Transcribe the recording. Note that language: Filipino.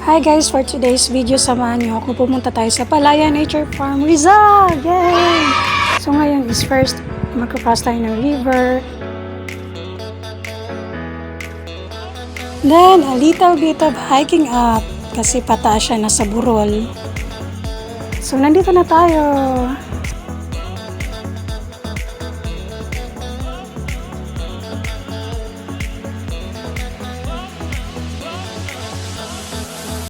Hi guys, for today's video, samahan niyo ako. Pumunta tayo sa Palaya Nature Farm, Rizal! Yay! So ngayon is first, magkakross tayo ng river. Then, a little bit of hiking up kasi pataas siya na sa burol. So nandito na tayo.